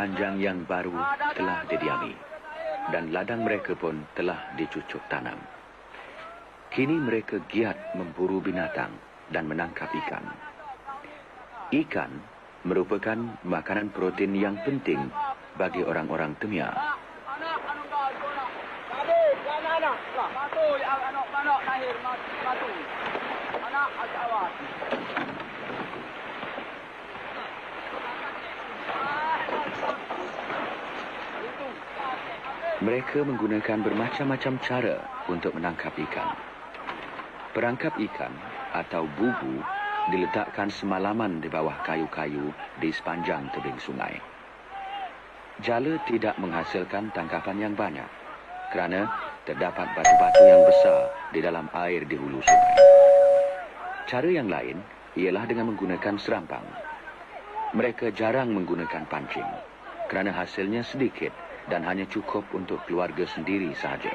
panjang yang baru telah didiami dan ladang mereka pun telah dicucuk tanam. Kini mereka giat memburu binatang dan menangkap ikan. Ikan merupakan makanan protein yang penting bagi orang-orang Temia. Mereka menggunakan bermacam-macam cara untuk menangkap ikan. Perangkap ikan atau bubu diletakkan semalaman di bawah kayu-kayu di sepanjang tebing sungai. Jala tidak menghasilkan tangkapan yang banyak kerana terdapat batu-batu yang besar di dalam air di hulu sungai. Cara yang lain ialah dengan menggunakan serampang. Mereka jarang menggunakan pancing kerana hasilnya sedikit dan hanya cukup untuk keluarga sendiri sahaja.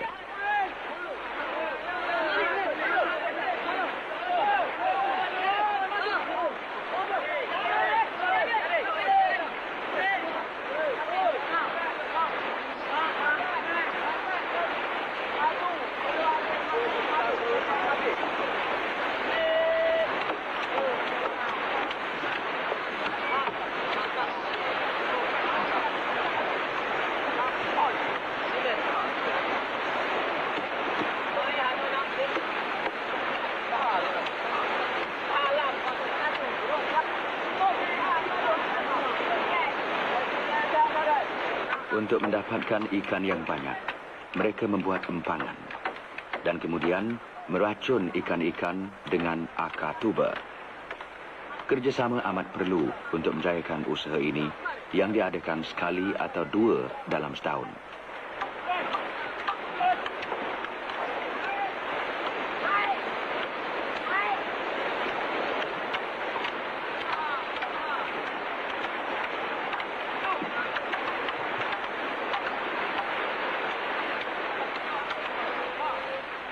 Untuk mendapatkan ikan yang banyak, mereka membuat empangan dan kemudian meracun ikan-ikan dengan akar tuba. Kerjasama amat perlu untuk menjayakan usaha ini yang diadakan sekali atau dua dalam setahun.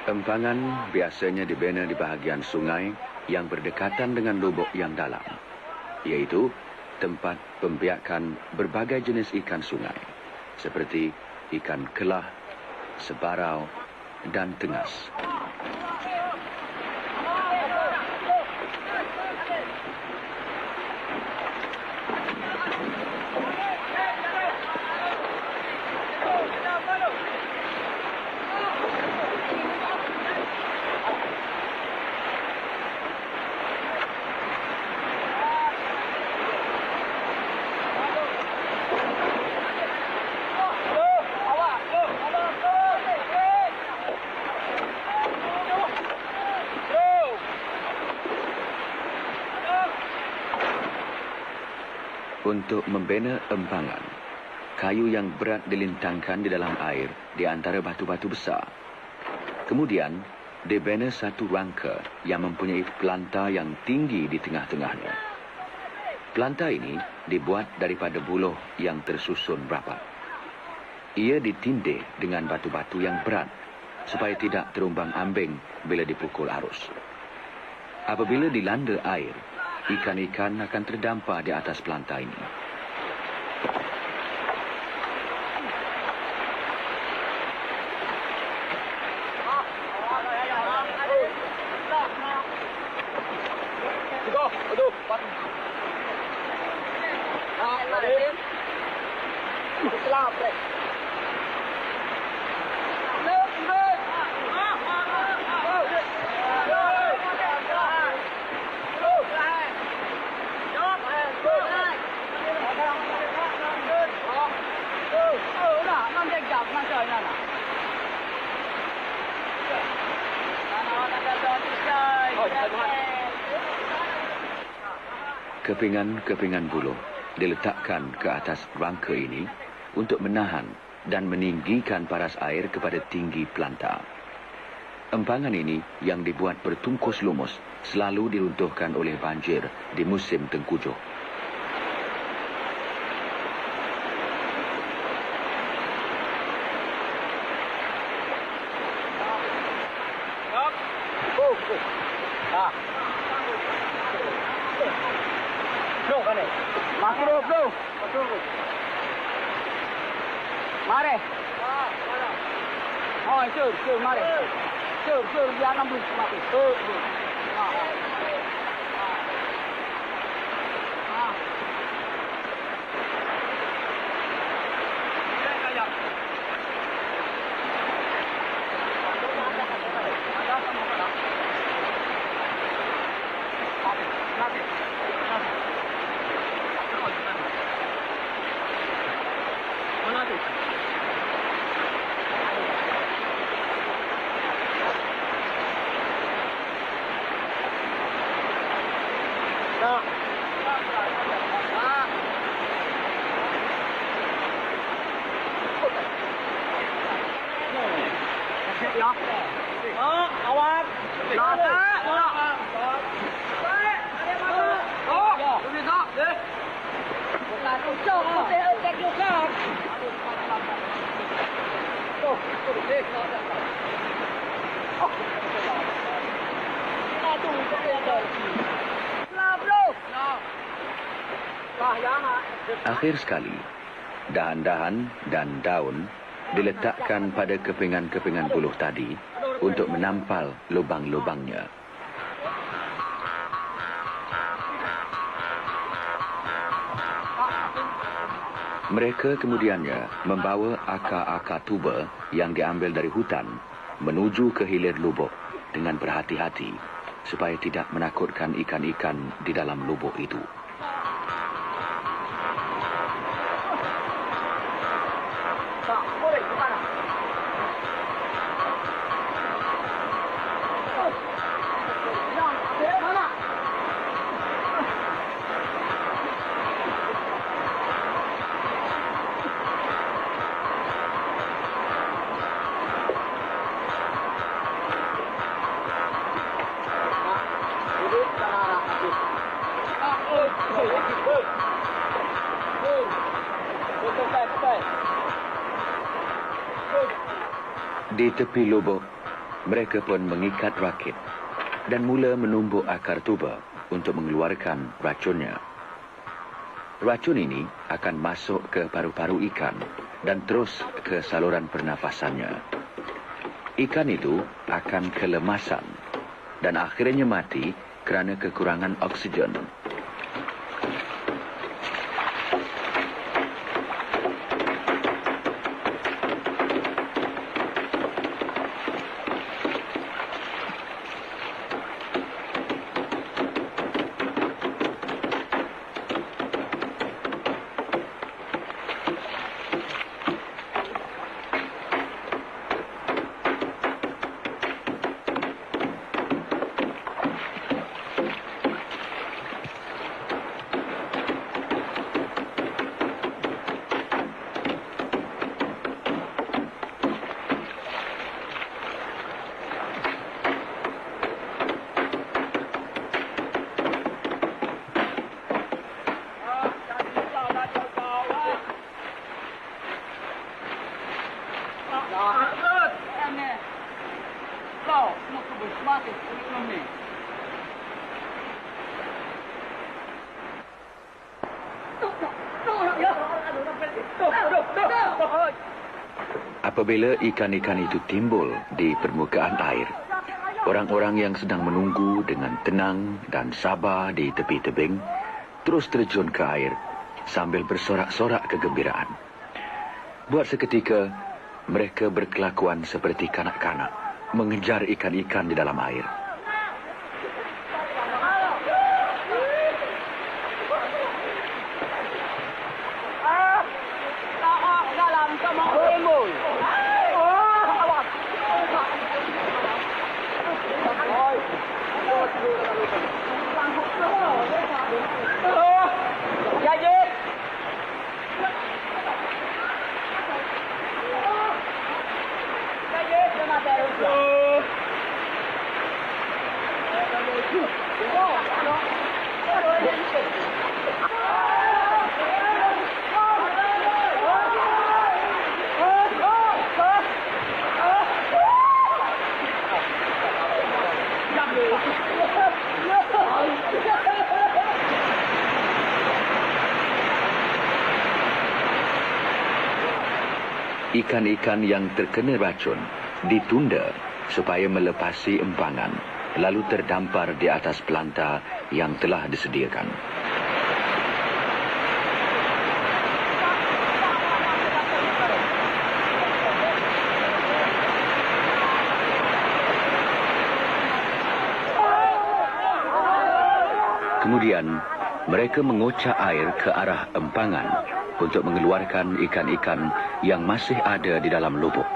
Empangan biasanya dibina di bahagian sungai yang berdekatan dengan lubuk yang dalam, iaitu tempat pembiakan berbagai jenis ikan sungai, seperti ikan kelah, sebarau, dan tengas. Untuk membina empangan, kayu yang berat dilintangkan di dalam air di antara batu-batu besar. Kemudian, dibina satu rangka yang mempunyai pelanta yang tinggi di tengah-tengahnya. Pelanta ini dibuat daripada buluh yang tersusun rapat. Ia ditindih dengan batu-batu yang berat supaya tidak terumbang-ambing bila dipukul arus. Apabila dilanda air, ikan-ikan akan terdampar di atas pelanta ini. Kepingan-kepingan buluh diletakkan ke atas rangka ini untuk menahan dan meninggikan paras air kepada tinggi pelanta. Empangan ini yang dibuat bertungkus lumus selalu diruntuhkan oleh banjir di musim tengkujuh. Mari. Oh, sur, mari. Sur, jangan belum mati. Sur. Awak. Akhir sekali, dahan-dahan dan daun diletakkan pada kepingan-kepingan buluh tadi untuk menampal lubang-lubangnya. Mereka kemudiannya membawa akar-akar tuba yang diambil dari hutan menuju ke hilir lubuk dengan berhati-hati supaya tidak menakutkan ikan-ikan di dalam lubuk itu. Di tepi lubuk, mereka pun mengikat rakit dan mula menumbuk akar tuba untuk mengeluarkan racunnya. Racun ini akan masuk ke paru-paru ikan dan terus ke saluran pernafasannya. Ikan itu akan kelemasan dan akhirnya mati kerana kekurangan oksigen. Apabila ikan-ikan itu timbul di permukaan air, orang-orang yang sedang menunggu dengan tenang dan sabar di tepi tebing terus terjun ke air sambil bersorak-sorak kegembiraan. Buat seketika, mereka berkelakuan seperti kanak-kanak mengejar ikan-ikan di dalam air. Ikan-ikan yang terkena racun ditunda supaya melepasi empangan, lalu terdampar di atas pelanta yang telah disediakan. Kemudian, mereka mengocak air ke arah empangan untuk mengeluarkan ikan-ikan yang masih ada di dalam lubuk.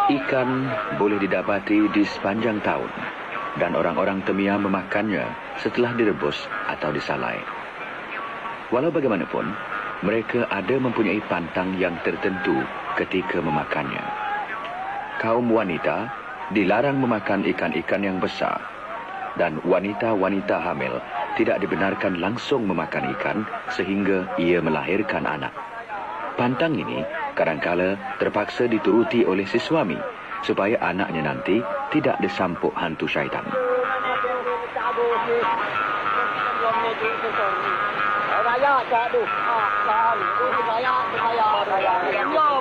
Ikan boleh didapati di sepanjang tahun dan orang-orang Temia memakannya setelah direbus atau disalai. Walau bagaimanapun, mereka ada mempunyai pantang yang tertentu ketika memakannya. Kaum wanita dilarang memakan ikan-ikan yang besar dan wanita-wanita hamil tidak dibenarkan langsung memakan ikan sehingga ia melahirkan anak. Pantang ini kadangkala terpaksa dituruti oleh si suami supaya anaknya nanti tidak disampuk hantu syaitan. Raya, cak tu. Ah, cak. Raya, raya.